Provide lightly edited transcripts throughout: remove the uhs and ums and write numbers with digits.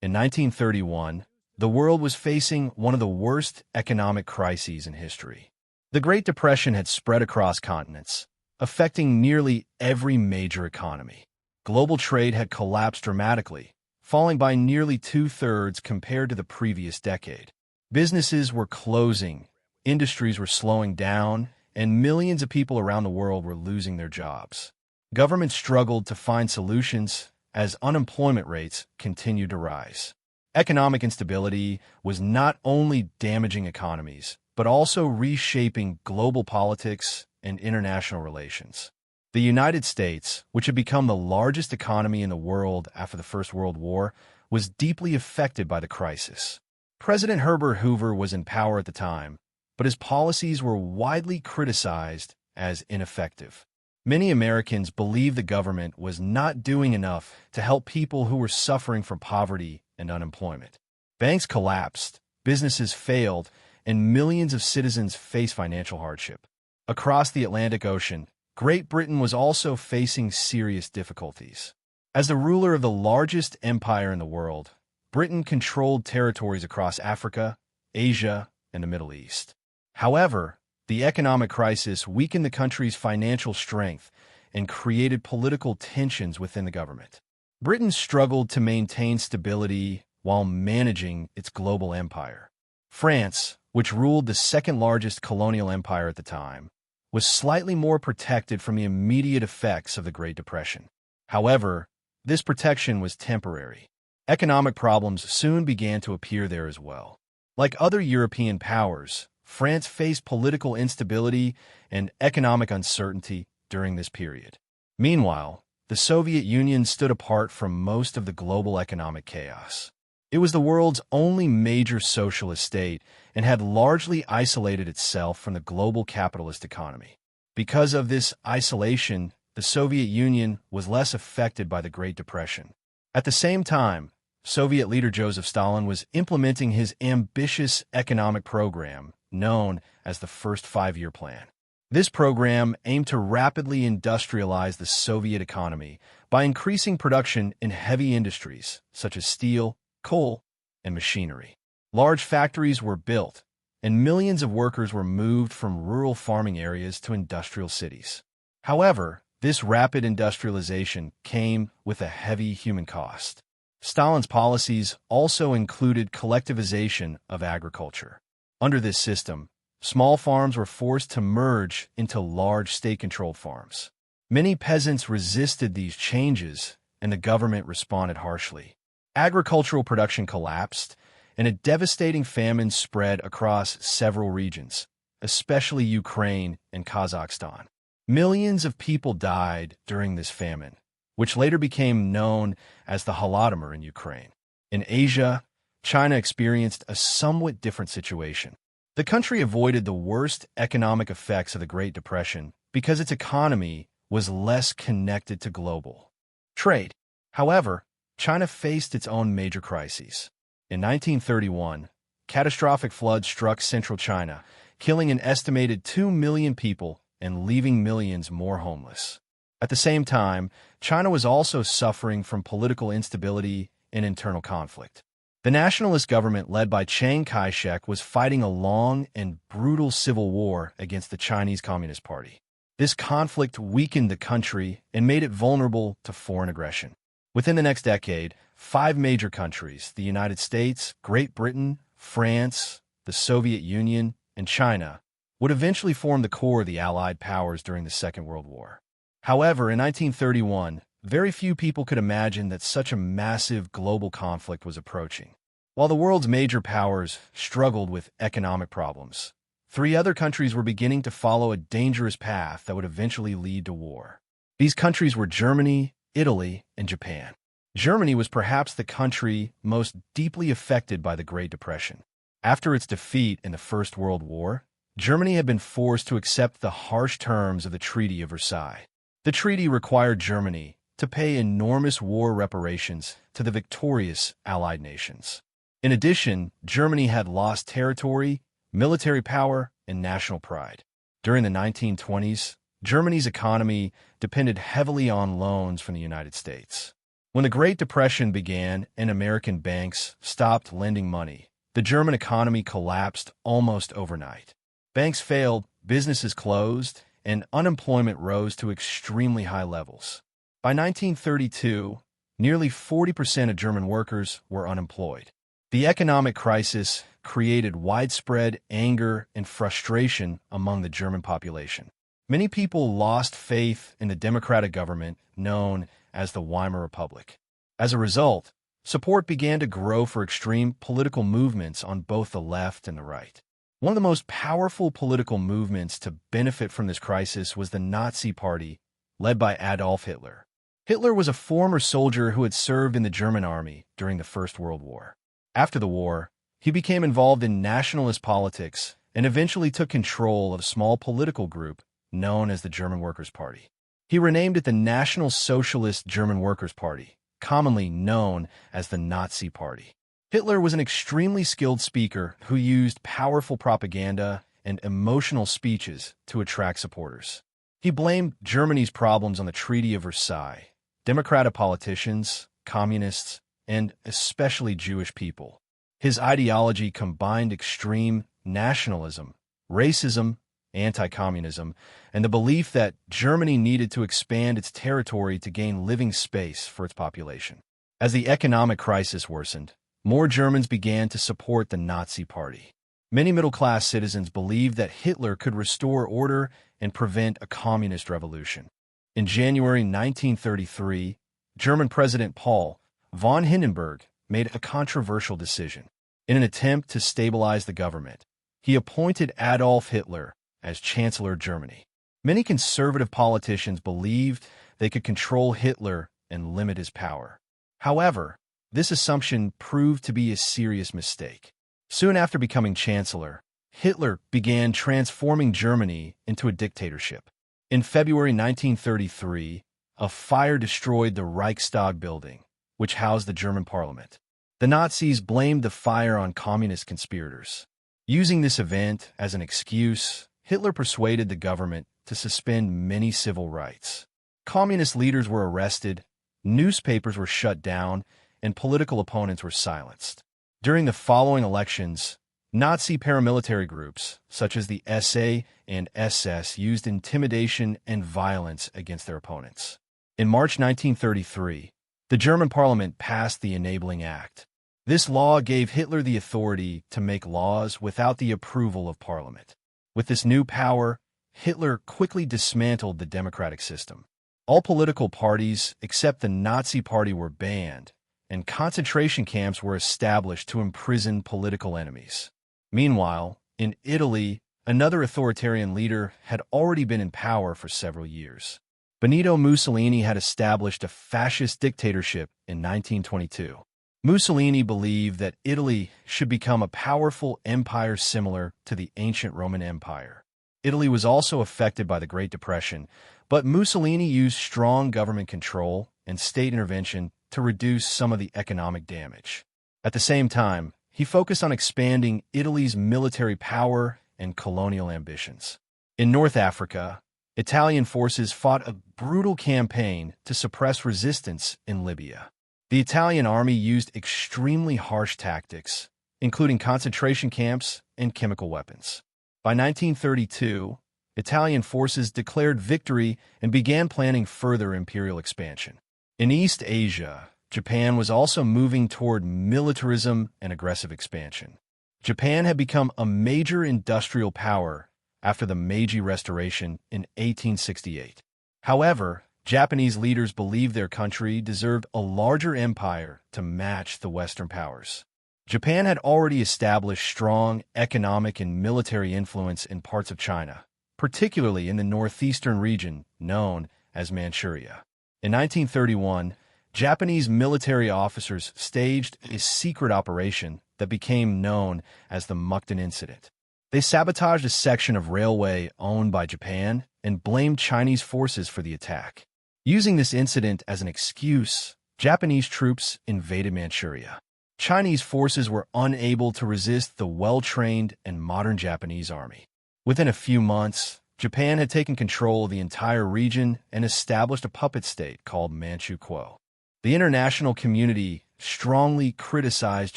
In 1931, the world was facing one of the worst economic crises in history. The Great Depression had spread across continents, affecting nearly every major economy. Global trade had collapsed dramatically, falling by nearly two-thirds compared to the previous decade. Businesses were closing, industries were slowing down, and millions of people around the world were losing their jobs. Governments struggled to find solutions as unemployment rates continued to rise. Economic instability was not only damaging economies, but also reshaping global politics and international relations. The United States, which had become the largest economy in the world after the First World War, was deeply affected by the crisis. President Herbert Hoover was in power at the time, but his policies were widely criticized as ineffective. Many Americans believed the government was not doing enough to help people who were suffering from poverty and unemployment. Banks collapsed, businesses failed, and millions of citizens faced financial hardship. Across the Atlantic Ocean, Great Britain was also facing serious difficulties. As the ruler of the largest empire in the world, Britain controlled territories across Africa, Asia, and the Middle East. However, the economic crisis weakened the country's financial strength and created political tensions within the government. Britain struggled to maintain stability while managing its global empire. France, which ruled the second-largest colonial empire at the time, was slightly more protected from the immediate effects of the Great Depression. However, this protection was temporary. Economic problems soon began to appear there as well. Like other European powers, France faced political instability and economic uncertainty during this period. Meanwhile, the Soviet Union stood apart from most of the global economic chaos. It was the world's only major socialist state and had largely isolated itself from the global capitalist economy. Because of this isolation, the Soviet Union was less affected by the Great Depression. At the same time, Soviet leader Joseph Stalin was implementing his ambitious economic program, known as the First Five-Year Plan. This program aimed to rapidly industrialize the Soviet economy by increasing production in heavy industries such as steel, coal, and machinery. Large factories were built, and millions of workers were moved from rural farming areas to industrial cities. However, this rapid industrialization came with a heavy human cost. Stalin's policies also included collectivization of agriculture. Under this system, small farms were forced to merge into large state-controlled farms. Many peasants resisted these changes, and the government responded harshly. Agricultural production collapsed, and a devastating famine spread across several regions, especially Ukraine and Kazakhstan. Millions of people died during this famine, which later became known as the Holodomor in Ukraine. In Asia, China experienced a somewhat different situation. The country avoided the worst economic effects of the Great Depression because its economy was less connected to global trade. However, China faced its own major crises. In 1931, catastrophic floods struck central China, killing an estimated 2 million people and leaving millions more homeless. At the same time, China was also suffering from political instability and internal conflict. The nationalist government led by Chiang Kai-shek was fighting a long and brutal civil war against the Chinese Communist Party. This conflict weakened the country and made it vulnerable to foreign aggression. Within the next decade, 5 major countries, the United States, Great Britain, France, the Soviet Union, and China, would eventually form the core of the Allied powers during the Second World War. However, in 1931, very few people could imagine that such a massive global conflict was approaching. While the world's major powers struggled with economic problems, 3 other countries were beginning to follow a dangerous path that would eventually lead to war. These countries were Germany, Italy, and Japan. Germany was perhaps the country most deeply affected by the Great Depression. After its defeat in the First World War, Germany had been forced to accept the harsh terms of the Treaty of Versailles. The treaty required Germany to pay enormous war reparations to the victorious Allied nations. In addition, Germany had lost territory, military power, and national pride. During the 1920s, Germany's economy depended heavily on loans from the United States. When the Great Depression began and American banks stopped lending money, the German economy collapsed almost overnight. Banks failed, businesses closed, and unemployment rose to extremely high levels. By 1932, nearly 40% of German workers were unemployed. The economic crisis created widespread anger and frustration among the German population. Many people lost faith in the democratic government known as the Weimar Republic. As a result, support began to grow for extreme political movements on both the left and the right. One of the most powerful political movements to benefit from this crisis was the Nazi Party, led by Adolf Hitler. Hitler was a former soldier who had served in the German army during the First World War. After the war, he became involved in nationalist politics and eventually took control of a small political group known as the German Workers' Party. He renamed it the National Socialist German Workers' Party, commonly known as the Nazi Party. Hitler was an extremely skilled speaker who used powerful propaganda and emotional speeches to attract supporters. He blamed Germany's problems on the Treaty of Versailles, democratic politicians, communists, and especially Jewish people. His ideology combined extreme nationalism, racism, anti-communism, and the belief that Germany needed to expand its territory to gain living space for its population. As the economic crisis worsened, more Germans began to support the Nazi Party. Many middle-class citizens believed that Hitler could restore order and prevent a communist revolution. In January 1933, German President Paul von Hindenburg made a controversial decision. In an attempt to stabilize the government, he appointed Adolf Hitler as Chancellor of Germany. Many conservative politicians believed they could control Hitler and limit his power. However, this assumption proved to be a serious mistake. Soon after becoming Chancellor, Hitler began transforming Germany into a dictatorship. In February 1933, a fire destroyed the Reichstag building, which housed the German parliament. The Nazis blamed the fire on communist conspirators. Using this event as an excuse, Hitler persuaded the government to suspend many civil rights. Communist leaders were arrested, newspapers were shut down, and political opponents were silenced. During the following elections, Nazi paramilitary groups, such as the SA and SS, used intimidation and violence against their opponents. In March 1933, the German parliament passed the Enabling Act. This law gave Hitler the authority to make laws without the approval of parliament. With this new power, Hitler quickly dismantled the democratic system. All political parties except the Nazi Party were banned, and concentration camps were established to imprison political enemies. Meanwhile, in Italy, another authoritarian leader had already been in power for several years. Benito Mussolini had established a fascist dictatorship in 1922. Mussolini believed that Italy should become a powerful empire similar to the ancient Roman Empire. Italy was also affected by the Great Depression, but Mussolini used strong government control and state intervention to reduce some of the economic damage. At the same time, he focused on expanding Italy's military power and colonial ambitions. In North Africa, Italian forces fought a brutal campaign to suppress resistance in Libya. The Italian army used extremely harsh tactics, including concentration camps and chemical weapons. By 1932, Italian forces declared victory and began planning further imperial expansion. In East Asia, Japan was also moving toward militarism and aggressive expansion. Japan had become a major industrial power after the Meiji Restoration in 1868. However, Japanese leaders believed their country deserved a larger empire to match the Western powers. Japan had already established strong economic and military influence in parts of China, particularly in the northeastern region known as Manchuria. In 1931, Japanese military officers staged a secret operation that became known as the Mukden Incident. They sabotaged a section of railway owned by Japan and blamed Chinese forces for the attack. Using this incident as an excuse, Japanese troops invaded Manchuria. Chinese forces were unable to resist the well-trained and modern Japanese army. Within a few months, Japan had taken control of the entire region and established a puppet state called Manchukuo. The international community strongly criticized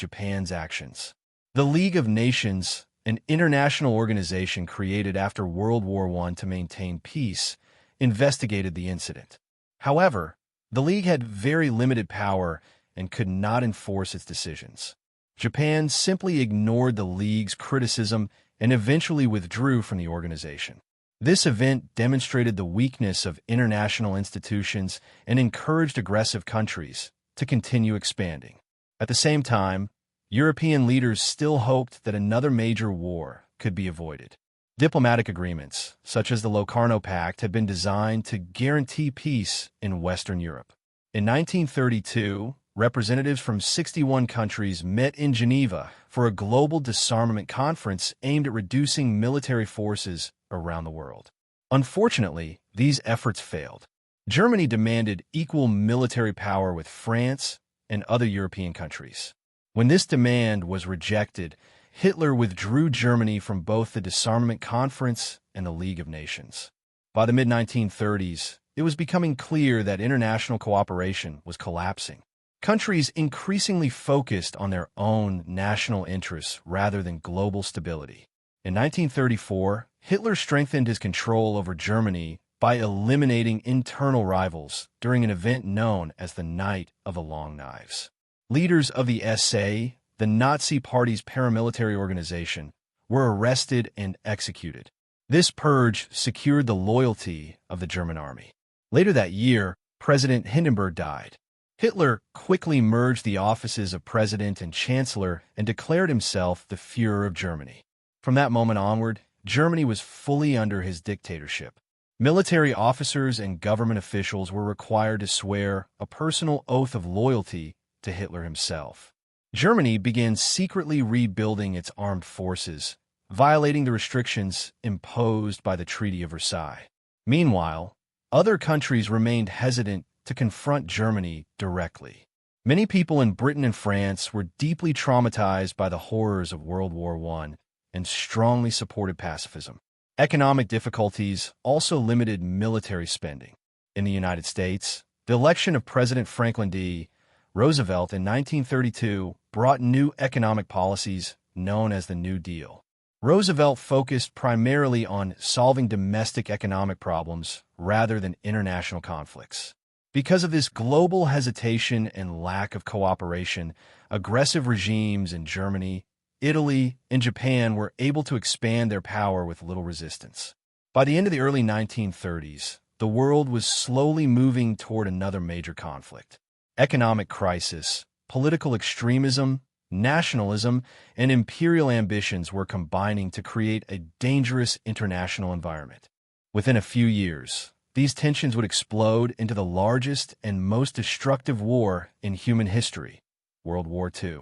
Japan's actions. The League of Nations, an international organization created after World War I to maintain peace, investigated the incident. However, the League had very limited power and could not enforce its decisions. Japan simply ignored the League's criticism and eventually withdrew from the organization. This event demonstrated the weakness of international institutions and encouraged aggressive countries to continue expanding. At the same time, European leaders still hoped that another major war could be avoided. Diplomatic agreements, such as the Locarno Pact, had been designed to guarantee peace in Western Europe. In 1932, representatives from 61 countries met in Geneva for a global disarmament conference aimed at reducing military forces around the world. Unfortunately, these efforts failed. Germany demanded equal military power with France and other European countries. When this demand was rejected, Hitler withdrew Germany from both the Disarmament Conference and the League of Nations. By the mid-1930s, it was becoming clear that international cooperation was collapsing. Countries increasingly focused on their own national interests rather than global stability. In 1934, Hitler strengthened his control over Germany by eliminating internal rivals during an event known as the Night of the Long Knives. Leaders of the SA, the Nazi Party's paramilitary organization, were arrested and executed. This purge secured the loyalty of the German army. Later that year, President Hindenburg died. Hitler quickly merged the offices of president and chancellor and declared himself the Führer of Germany. From that moment onward, Germany was fully under his dictatorship. Military officers and government officials were required to swear a personal oath of loyalty to Hitler himself. Germany began secretly rebuilding its armed forces, violating the restrictions imposed by the Treaty of Versailles. Meanwhile, other countries remained hesitant to confront Germany directly. Many people in Britain and France were deeply traumatized by the horrors of World War I and strongly supported pacifism. Economic difficulties also limited military spending. In the United States, the election of President Franklin D. Roosevelt in 1932 brought new economic policies known as the New Deal. Roosevelt focused primarily on solving domestic economic problems rather than international conflicts. Because of this global hesitation and lack of cooperation, aggressive regimes in Germany, Italy, and Japan were able to expand their power with little resistance. By the end of the early 1930s, the world was slowly moving toward another major conflict. Economic crisis, political extremism, nationalism, and imperial ambitions were combining to create a dangerous international environment. Within a few years, these tensions would explode into the largest and most destructive war in human history, World War II.